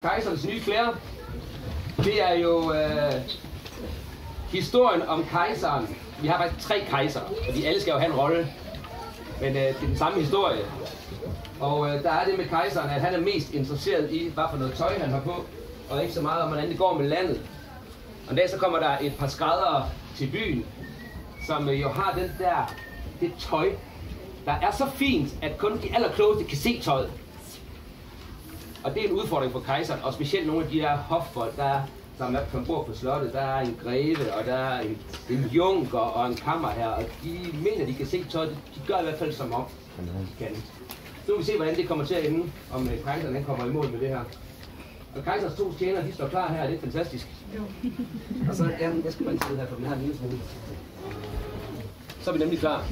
Kejserens nye klæder, det er jo historien om kejseren. Vi har faktisk 3 kejsere, fordi alle skal jo have en rolle, men det er den samme historie. Og der er det med kejseren, at han er mest interesseret i, hvad for noget tøj han har på, og ikke så meget om, hvordan det går med landet. Og en dag så kommer der et par skræddere til byen, som jo har det tøj, der er så fint, at kun de allerklogeste kan se tøjet. Og det er en udfordring for kejseren, og specielt nogle af de der hoffolk, som bor på slottet. Der er en greve, og der er en junker og en kammerherre, og de mener, de kan se tøjet. De gør i hvert fald som om, de kan. Så vil vi se, hvordan det kommer til at ende, om kejseren han kommer i mål med det her. Og kejserens 2 tjenere, de står klar her, det er fantastisk. Jo. Og så, jeg skal bare sidde her, for vi har en lille smule. Så er vi nemlig klar.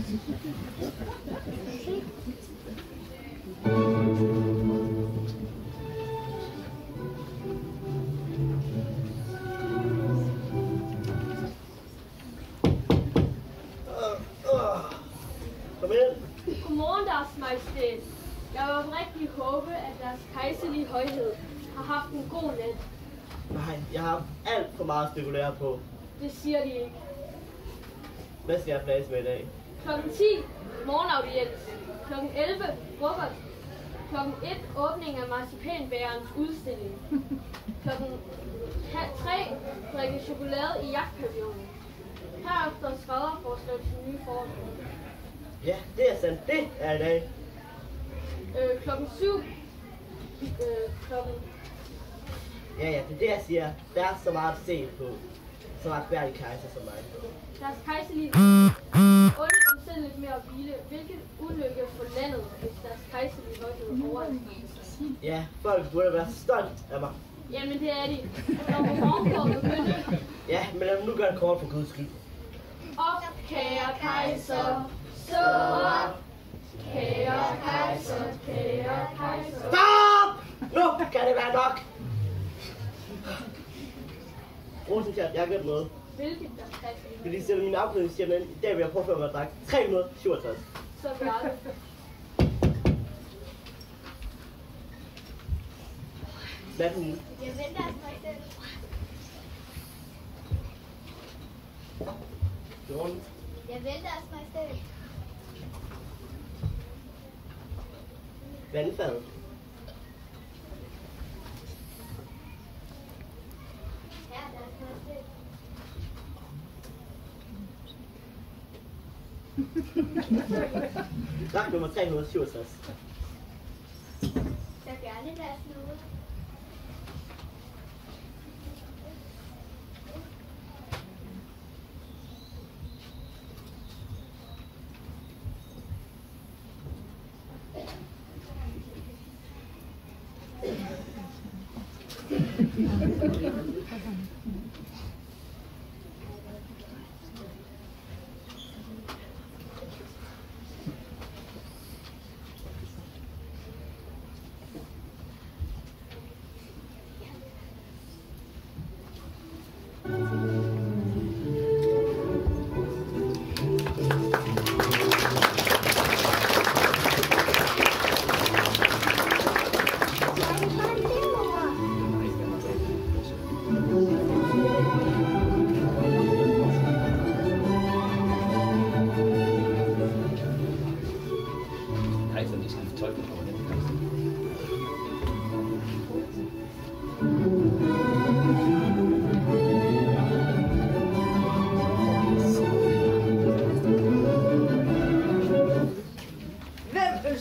Godmorgen, Deres Majestæt. Jeg vil oprigtigt håbe, at deres kejserlige højhed har haft en god nat. Nej, jeg har alt for meget at spekulere på. Det siger de ikke. Hvad skal jeg flase med i dag? Klokken 10, morgenaudiens. Klokken 11, frokost. Klokken 1, åbning af marcipanbærens udstilling. Klokken 3, drikke chokolade i jagtpavillonen. Herefter skrædderforslag til nye foredrag. Ja, det er sandt. Det er i dag. Klokken 7. Klokken... Ja, det er det, jeg siger. Der er så meget at se på. Så retfærdig kejser som mig. Deres kejserlige under dem selv lidt mere at hvile. Hvilken ulykke for landet, hvis deres kejserlige højhed overanstrænger? Ja, folk burde være stolt af mig. Jamen det er de. Når morgenbordet begyndte. Ja, men lad mig nu gøre det kort for Guds skyld. Op, kære kejser. Så op. Kære kejser, kære kejser. Stop! Nu kan det være nok. Rosenkjær, jeg har glemt noget. Hvilket deres kejserlige? Fordi selv min afklædning siger, men i dag vil jeg prøve at drikke 367. Så vi aldrig. Hvad er det nu? Jeg venter altså mig selv. 14. Jeg venter altså mig selv. Vandfad. Ja, der er mig selv. Dragt nummer 367. Jeg gerne deres noget.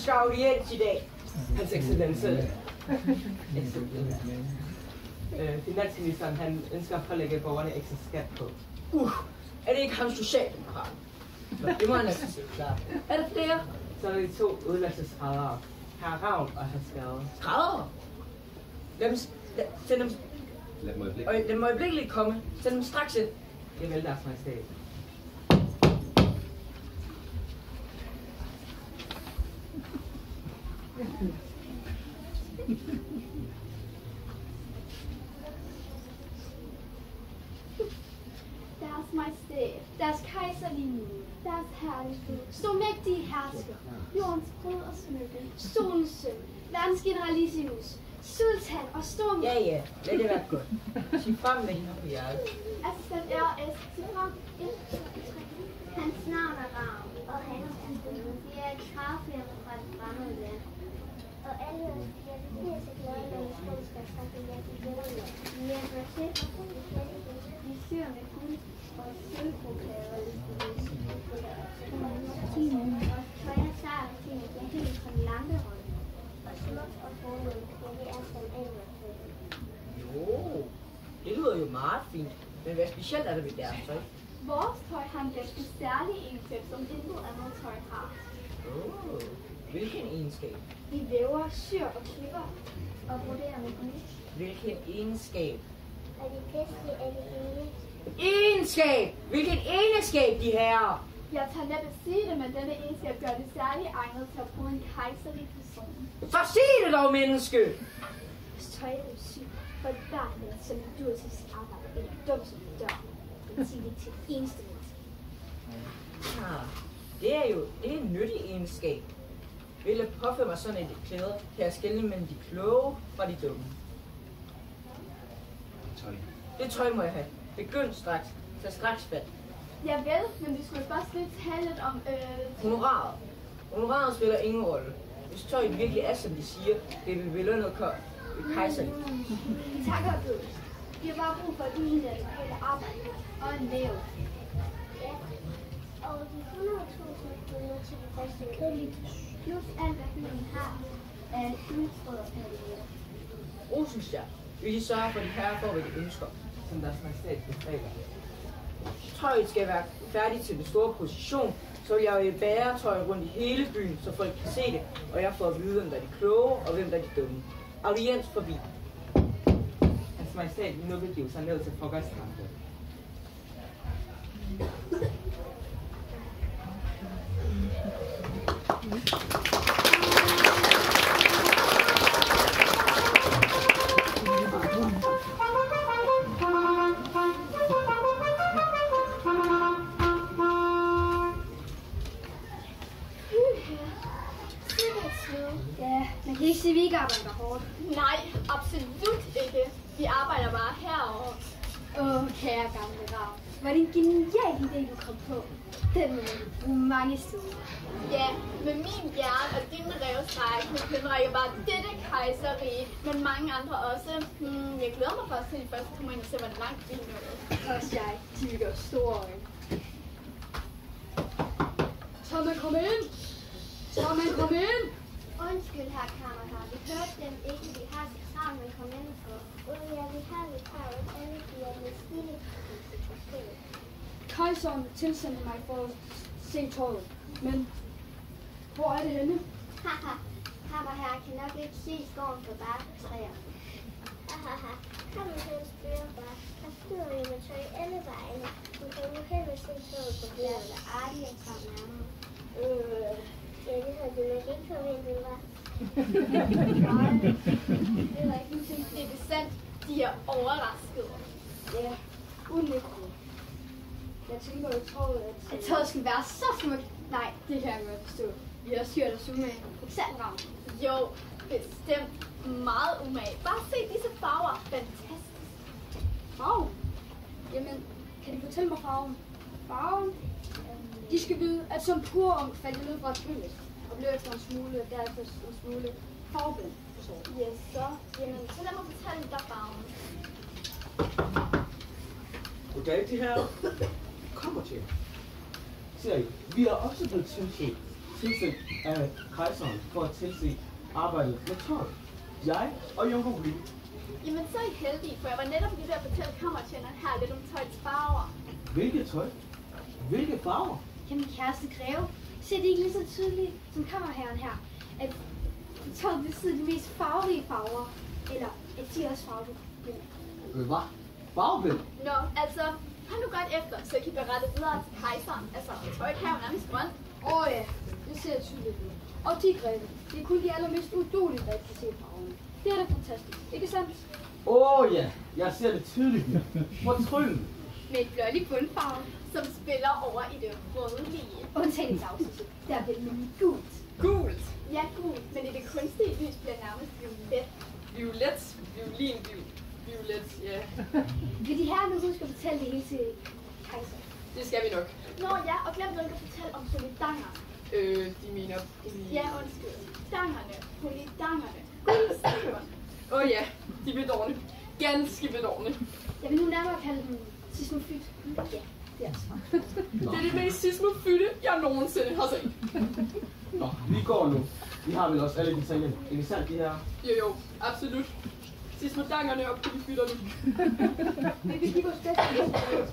Audiens i dag. Hans Excellence. Finansministeren, han ønsker at pålægge borgerne ekstra skat på. Er det ikke ham socialdemokrat? Det må han altså se klart. Er det flere? Så er der de 2 udlandsskræddere. Herr Ravn og herr Skade. Skræddere? Send dem... Lad dem øjeblikkeligt komme. Send dem straks ind. Det er vel Deres Majestæt. Deres Majestæt, deres kejserlige, deres herlighed, stormægtige hersker, jordens brød og smykke, solens søn, verdens generalissimus, Sultan og Storm. Ja, ja. Lad det være godt. Sig frem med hende på hjertet. Assistent RS. Sig frem. 1, 2, 3. Hans navn er Ravn, og han er anskuende. De er et kravfirma fra et fremmed land. Og alle os bliver så glade, når vi skal snakke med de gælder. Vi er forsøgt de syr med guld og sølvbrokader i og tøj og sart ting er helt som langerød. Og smukt og formål, hvor vi er som engelsk. Jo, det lyder jo meget fint. Men hvad specielt er det ved deres tøj? Vores tøj har en ganske særlig egenskab, som intet andet tøj har. Hvilken egenskab? Vi væver, syr og klipper og broderer med guld. Hvilken egenskab? Og de bedste er det hele. Egenskab! Hvilken egenskab, de her? Jeg tager let at sige det, men denne egenskab gør det særligt egnet til at bruge en kejserlig person. Så sig det dog, menneske! Hvis tøjet er syg, for et barn, som du er til sit arbejde, eller dum som du dør, vil sige det til det eneste menneske. Det er en nyttig egenskab. Vil jeg påføre mig sådan et klæde, kan jeg skelne mellem de kloge fra de dumme. Tøj. Det tøj må jeg have. Begynd straks. Tag straks fat. Ja vel, men vi skulle først lige tale lidt om Honoraret. Honoraret spiller ingen rolle. Hvis tøjet virkelig er, som de siger, det vil belønne kejserligt. Vi takker Gud. Vi har bare brug for et uddannet arbejde og en leve. Ja. Og de 100.000 kroner til de første kødlige, plus alt, hvad byen har af udtråd og perioder. Rosenstjern. Vil de sørge for, at de herrer får, hvad de ønsker. Som deres majestæt befaler. Tøjet skal være færdigt til den store procession, så vil jeg jo bære tøj rundt i hele byen, så folk kan se det, og jeg får at vide, hvem der er de kloge og hvem der er de dumme. Audiens forbi. Hans majestæt vil nu begive sig ned til frokostrampen. Ja, man kan ikke sige, at vi ikke arbejder hårdt. Nej, absolut ikke. Vi arbejder bare herovre. Kære gamle Rav. Var det en genial idé, du kom på? Den må man bruge mange steder. Ja, med min hjerne og din revstrækkende kønrække var dette kejserige, men mange andre også. Jeg glæder mig først til, at de først kommer ind og ser, hvor langt vi nåede. Også jeg. De vil gøre store øjne. Så man komme ind! Så man komme ind! Undskyld, herr kammerat. Vi hørte dem ikke. Vi har så travlt med at komme ind for. Ja, vi har lidt travlt. Alle bliver med stille. Kejseren tilsendte mig for at se tøjet. Men hvor er det henne? Haha, kammerherre kan nok ikke se skoven for bare træer. Haha, kan man selv spørge bare. Der styrer jo med tøj alle vegne. Du kan jo heller se tøjet på bjerget, eller Artie er kom nærmere. Ja, det havde du nok ikke forventet, hva'? Nej, det var ikke en ting. Det er besandt, de er overrasket. Ja, unægteligt. Jeg tænker jo tøjet, At tøjet skal være så smukt. Nej, det kan jeg godt forstå. Vi har styrt os umage. Ikke Ravn? Jo, bestemt meget umage. Bare se disse farver. Fantastisk. Farven? Jamen, kan de fortælle mig farven? Farven? De skal vide, at som pur ung faldt jeg ned fra et hylde og blev efter en smule, derefter en smule farveblind. Ja, så. Jamen, så lad mig fortælle dig farven. Goddag, de her. Kommer til. Ser I, vi er også blevet tilsendt af kejseren for at tilse arbejdet med tøj. Jeg og Junker Willy. Jamen, så er I heldige, for jeg var netop lige ved at fortælle kammertjeneren her lidt om tøjets farver. Hvilket tøj? Hvilke farver? Jamen, kæreste Greve, ser det ikke lige så tydeligt som kammerherren her, at tøjet besidder de mest farverige farver, eller at de også farverige. Hvad? Farveblind? Nå, altså, hold nu godt efter, så I kan berette videre til kejseren. Altså, tøjet her er jo nærmest grønt. Ja, det ser tydeligt ud. Og de greve, det er kun de allermest uduelige, der ikke kan se farverne. Det er da fantastisk, ikke sandt? Ja, jeg ser det tydeligt. Fortryllende. Med et blålig bundfarve, som spiller over i det rødlige. Undtagen afsnit, der bliver det nemlig gult. Gult? Ja, gult, men i det kunstige lys bliver nærmest violet. violet, ja. Vil de her nu huske at fortælle det hele til kejser? Det skal vi nok. Nå ja, og glem nu ikke at fortælle om solidanger. De mener Ja, undskyld. dangerne, polidangerne, guldstøverne. Ja, de bedårne. Ganske bedårne. Jeg vil nu nærmere kalde dem sismofyt. Ja, det er altså. Det er det mest sismofytte, jeg nogensinde har set. Nå, vi går nu. Vi har vel også alle detaljerne. Ikke sandt, de her? Jo, absolut. Sismodangerne og polifytterne. Men vi giver os bedste.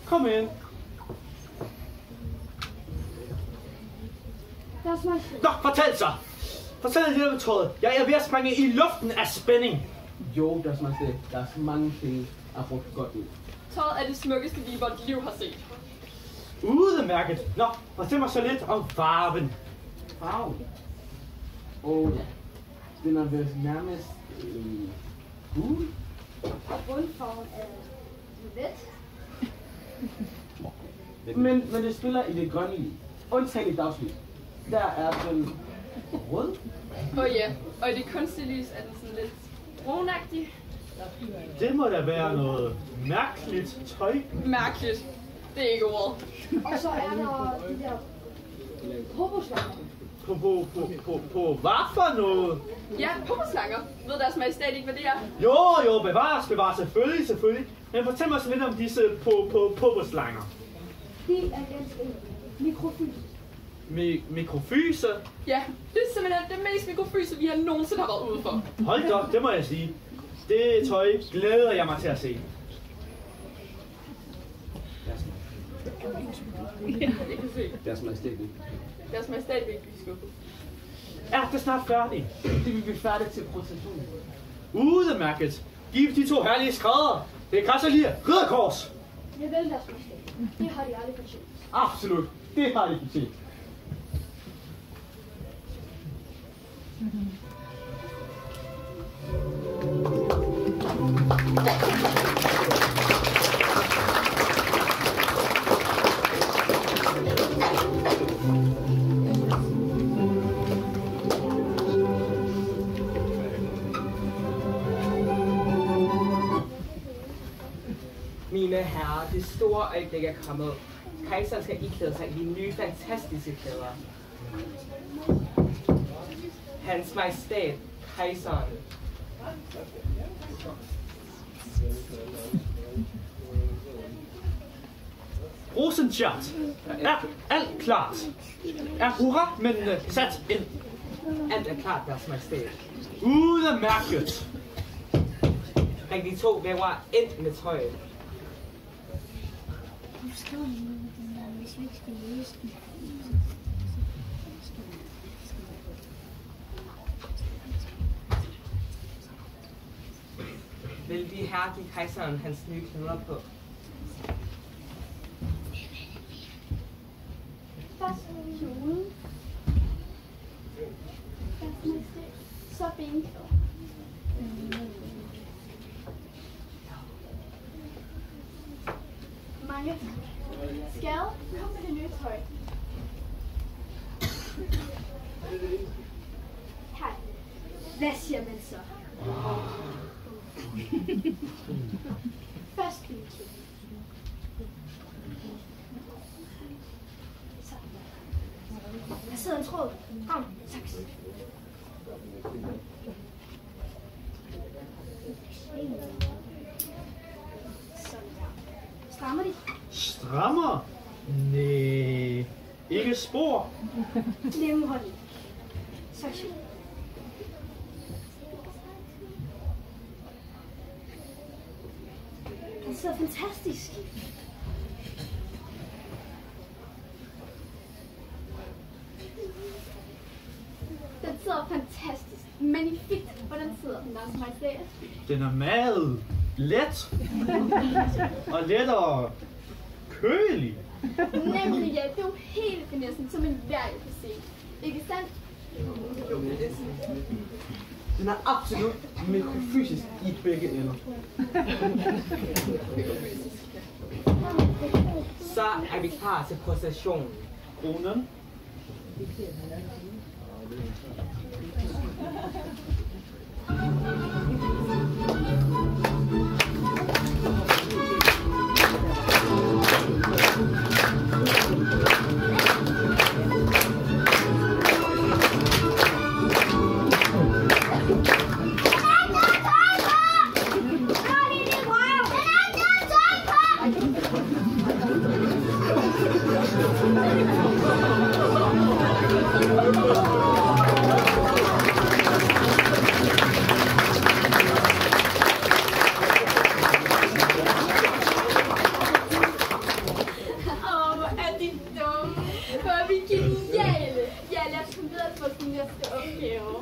Kom ind. Nå, fortæl så! Fortæl det der med trådet. Jeg er ved at springe i luften af spænding. Jo, deres majestæt. Der er så mange ting at bruge godt ud. Tøjet er det smukkeste, vi i vort liv har set. Udemærket. Nå, fortæl mig så lidt om farven. Farven? Ja. Den er vel nærmest gul. Og bundfarven er violet. Men det spiller i det grønne liv. Undtagen i dagslys. Der er den rød. Ja, og i det kunstige lys er den sådan lidt brunagtig. Det må da være noget mærkeligt tøj. Mærkeligt. Det er ikke ordet. Og så er der de der poposlanger. På hvad for noget? Ja, poposlanger. Ved deres majestæt ikke, hvad det er? Jo, bevares, selvfølgelig. Men fortæl mig så lidt om disse poposlanger. De er ganske mikrofysiske. Mikrofyse? Ja, det er simpelthen det mest mikrofyse, vi har nogensinde har været ude for. Hold da op, det må jeg sige. Det tøj glæder jeg mig til at se. Deres majestæt ikke. Deres majestæt vil ikke blive skuffet. Er det snart færdigt? Det vil blive færdigt til processionen. Udemærket. Giv de to herlige skrædder. Det er så lige ridderkors. Jeg vil deres majestæt. Det har de aldrig fortjent. Absolut. Det har de fortjent. Mine herrer, det store øjeblik er kommet. Kejseren skal iklæde sig i de nye fantastiske klæder. Hans majestæt, kejseren. Rosenchart. Er alt klart? Er hurra-mændene sat ind? Alt er klart, deres majestæt. Udemærket. Bring de to væver ind med tøjet. Hvis vi ikke skal løse den. Vil de herre give kejseren hans nye klæder på? Først kjolen. Så benklæder. Mange tak. Skade, kom med det nye tøj. Hej. Hvad siger man så? Først benklæder. Så. Der sidder en tråd. Kom, tak. Strammer de? Strammer? Næh, ikke spor. Nemme hold i. Så. Den sidder fantastisk. sidder fantastisk. Magnifikt. Hvordan sidder den, Deres Majestæt? Den er meget let. Og lettere kølig. Nemlig, ja. Det er jo helt finessen, som en hver kan se. Ikke sandt? Den er absolut mikrofysisk i begge ender. Så er vi klar til processionen. Kronen. Ja, lad os komme videre til vores næste opgave.